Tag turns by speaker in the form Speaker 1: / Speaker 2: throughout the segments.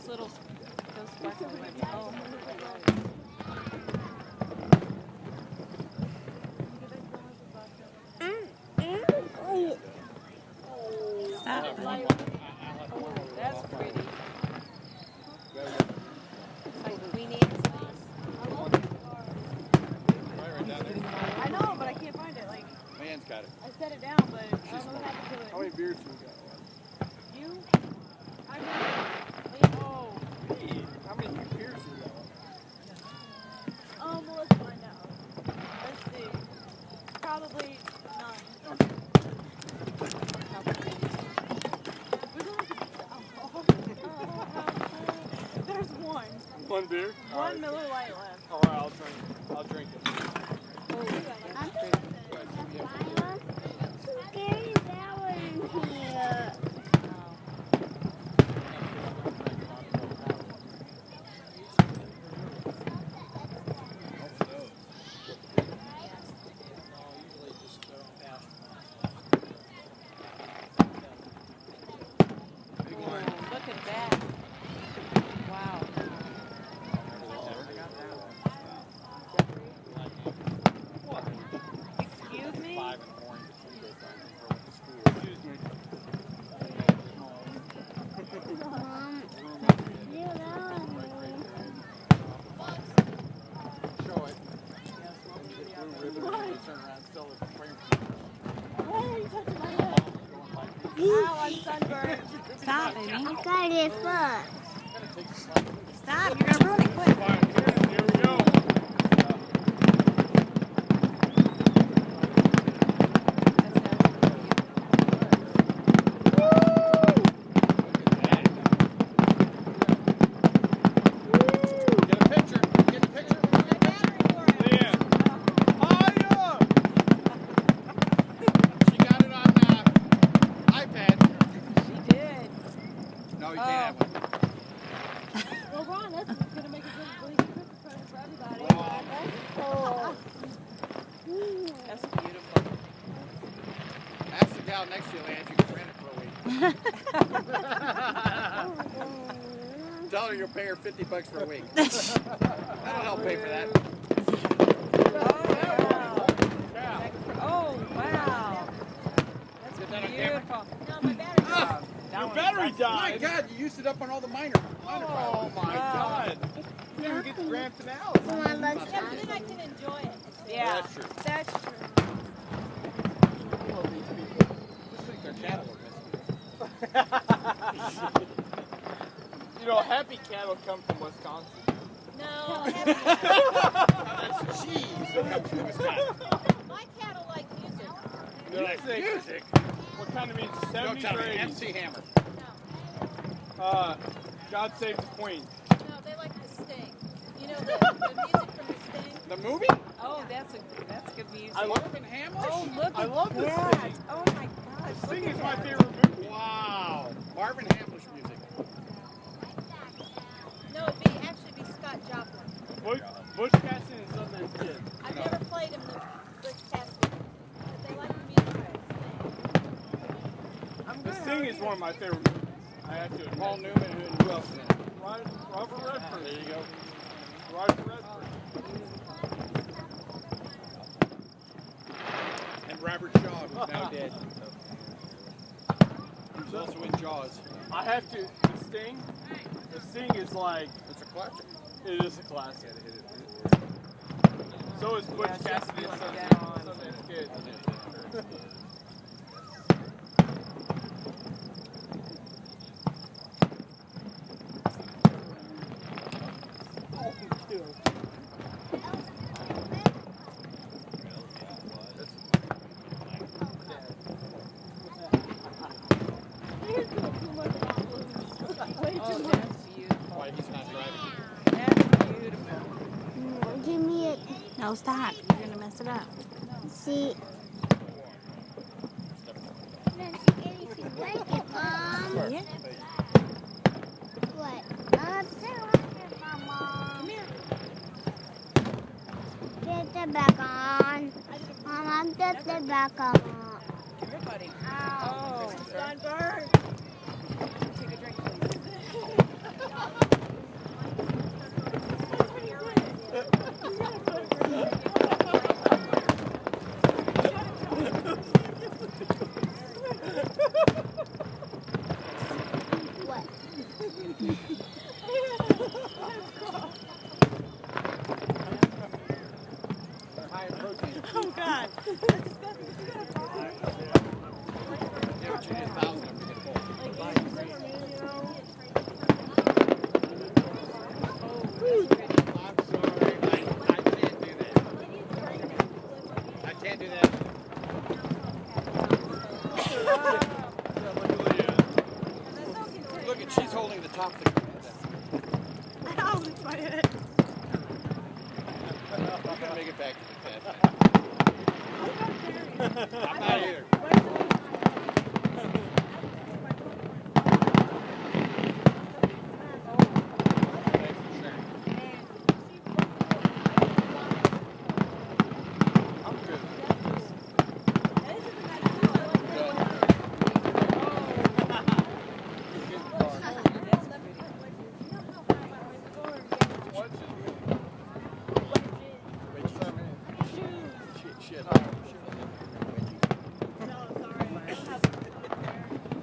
Speaker 1: little sparkly ones. Oh. Stop. That's pretty. It's like Queen Anne's face.
Speaker 2: I know, but I can't find it. Like,
Speaker 3: Man's got it.
Speaker 2: I set it down, but I don't know what happened to it.
Speaker 3: How many beers do we got?
Speaker 2: You? I got oh.
Speaker 3: Me? How many beers do we got?
Speaker 2: Well, let's find out. Let's see. Probably none. There's one.
Speaker 3: One beer?
Speaker 2: One Miller Lite left.
Speaker 3: All right, I'll drink it.
Speaker 1: Look at that. Wow. Excuse me?
Speaker 3: Excuse me. Show it.
Speaker 2: Why are you touching my head? Ow, I'm sunburned.
Speaker 1: Stop, baby.
Speaker 4: I got it first.
Speaker 1: Stop. You're going to ruin it quick.
Speaker 3: Here we go. Get a picture. Get a picture. Leanne. Hiya! She got it on iPad.
Speaker 1: She did.
Speaker 3: No, you can't have one.
Speaker 2: Well, Ron, that's going to make a good Christmas present for everybody.
Speaker 1: That's beautiful.
Speaker 3: Ask the gal next to you, Lance. You can rent it for a week. Tell her you'll pay her $50 for a week. That'll help pay for that.
Speaker 1: Oh, wow. That's
Speaker 3: Get that on
Speaker 1: beautiful.
Speaker 2: No, my battery died.
Speaker 3: Your battery died. My God, you used it up on all the minor Oh my God. You never get the grand finale.
Speaker 2: Yeah, but then I can enjoy it.
Speaker 1: Yeah.
Speaker 3: That's true.
Speaker 2: That's true.
Speaker 3: Just think their cattle are
Speaker 5: You know, happy cattle come from Wisconsin.
Speaker 2: No,
Speaker 3: That's cheese that comes from Wisconsin.
Speaker 2: my cattle like music.
Speaker 3: You like music?
Speaker 5: What kind of music?
Speaker 3: Don't
Speaker 5: 70s
Speaker 3: tell
Speaker 5: or
Speaker 3: me.
Speaker 5: 80s?
Speaker 3: MC Hammer.
Speaker 5: God Save the Queen.
Speaker 2: No, they like the Sting. You know the music from the Sting?
Speaker 3: The movie?
Speaker 1: Oh, that's good music.
Speaker 5: I love
Speaker 3: Marvin Hamlish?
Speaker 1: Oh, look
Speaker 5: I
Speaker 1: at
Speaker 5: love this
Speaker 1: that.
Speaker 5: thing.
Speaker 1: Oh, my gosh.
Speaker 5: Sting
Speaker 1: look
Speaker 5: is
Speaker 1: at
Speaker 5: my
Speaker 1: that.
Speaker 5: favorite movie.
Speaker 3: Wow. Marvin Hamlish music.
Speaker 2: No, it'd actually be Scott Joplin.
Speaker 5: Butch Cassidy and Sundance Kid.
Speaker 2: I've never played him the Butch Cassidy, but they like the music from
Speaker 5: The Sting is one of my favorite movies. I have to admit.
Speaker 3: Paul Newman and who else is in it?
Speaker 5: Robert Redford.
Speaker 3: There you go.
Speaker 5: Robert Redford.
Speaker 3: And Robert Shaw, who's now dead. Who's also in Jaws.
Speaker 5: I have to. The Sting is like.
Speaker 3: It's a classic.
Speaker 5: It is a classic. So is Butch
Speaker 1: Yeah,
Speaker 5: Cassidy and
Speaker 1: just put
Speaker 5: Sundance
Speaker 1: that on.
Speaker 5: Kid.
Speaker 1: Oh, that's beautiful.
Speaker 3: Why he's not driving.
Speaker 1: That's beautiful.
Speaker 4: Give me it.
Speaker 1: No, stop. You're going to mess it up.
Speaker 4: See. Let's see if you like it, Mom.
Speaker 1: Yeah.
Speaker 4: What? I still like it, Mom.
Speaker 1: Come here.
Speaker 4: Get the back on. Mom, get the back on.
Speaker 1: Come here, buddy.
Speaker 4: Ow.
Speaker 1: Oh,
Speaker 2: sunburn.
Speaker 1: take a drink, please.
Speaker 3: They're high in protein.
Speaker 2: Oh God. That's disgusting. You got a problem?
Speaker 3: Yeah, but you need 1,000 of them to get full.
Speaker 2: Like 80% were made, you know?
Speaker 3: I'm sorry. I can't do that. I can't do that. Look at, she's holding the top of the
Speaker 2: Ow, it's my head.
Speaker 3: I'm gonna make it back to the bed. I'm not either. Thanks for sharing. I'm good.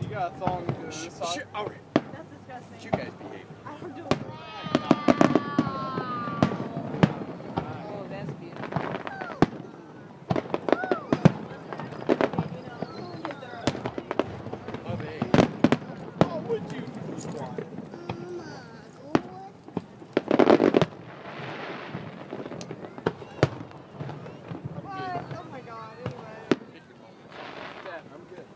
Speaker 5: You got a thong to this side?
Speaker 3: All right.
Speaker 2: That's disgusting.
Speaker 3: You guys behave.
Speaker 2: I don't do it.
Speaker 1: Oh, that's beautiful.
Speaker 3: Oh, they.
Speaker 5: Oh, would you? Quiet.
Speaker 2: Oh my God, anyway.
Speaker 5: Dad, I'm good.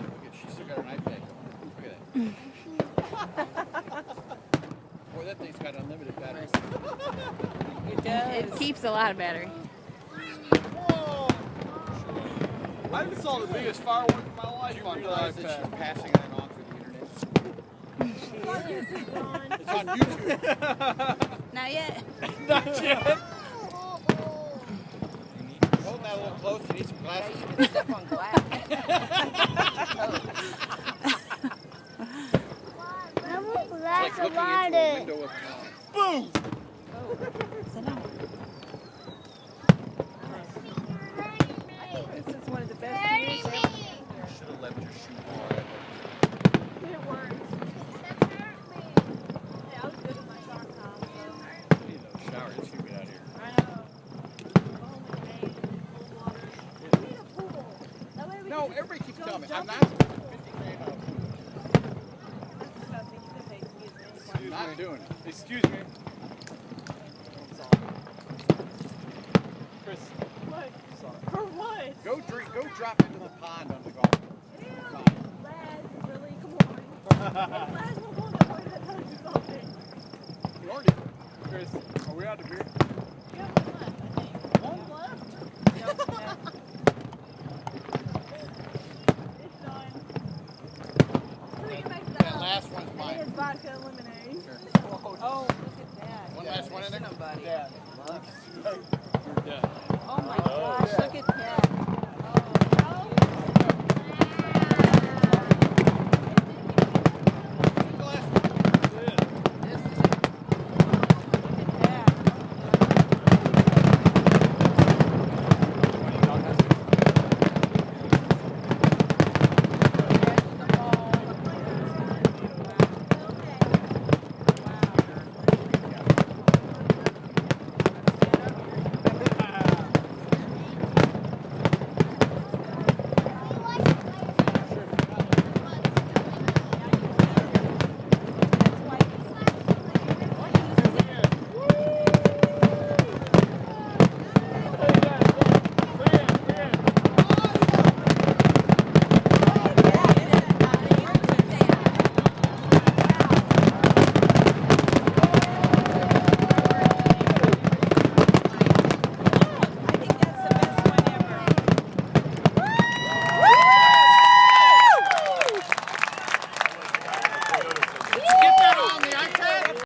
Speaker 3: Look at, she's still got her iPad going. Look at that. Boy, that thing's got unlimited battery.
Speaker 1: It does.
Speaker 6: It keeps a lot of battery.
Speaker 5: Whoa! I just saw the biggest firework in my life
Speaker 3: Did you
Speaker 5: on the
Speaker 3: realize that she's
Speaker 5: iPad.
Speaker 3: passing that on through the internet? It's on YouTube.
Speaker 6: Not yet.
Speaker 5: Not yet.
Speaker 3: Hold that a little close. You need some glasses.
Speaker 1: You can step on glass.
Speaker 3: It's like looking into a window of time.
Speaker 5: Boom!
Speaker 6: Sit down.
Speaker 1: This is one of the best years ever.
Speaker 3: Should have left your shoe on.
Speaker 2: It works. Yeah, I was good at my shark time, so.
Speaker 3: You need a shower. You should get out of here.
Speaker 2: I know. Home and made, cold water. We need a pool. That way we
Speaker 3: No,
Speaker 2: can
Speaker 3: everybody keeps
Speaker 2: go
Speaker 3: telling me. I'm
Speaker 2: jump
Speaker 3: not
Speaker 2: in the
Speaker 3: spending
Speaker 2: pool.
Speaker 3: 50 grand on a pool.
Speaker 2: That's disgusting. You can say excuse me.
Speaker 3: I'm not doing it.
Speaker 5: Excuse me. Chris,
Speaker 2: What?
Speaker 5: sorry.
Speaker 2: For what?
Speaker 3: Go drink. Go drop into the pond on the golf course.
Speaker 2: Ew. Laz, really? Come on. If Laz will go in the toilet, that would do something.
Speaker 3: You already.
Speaker 5: Chris, are we out of beer?
Speaker 2: You have one left, I think. One left? It's done. So we get back to
Speaker 3: That last one's
Speaker 2: and
Speaker 3: mine.
Speaker 2: it's vodka and lemonade.
Speaker 3: Sure.
Speaker 1: Oh, look at that.
Speaker 3: One last one in there?
Speaker 1: Somebody.
Speaker 5: Dad.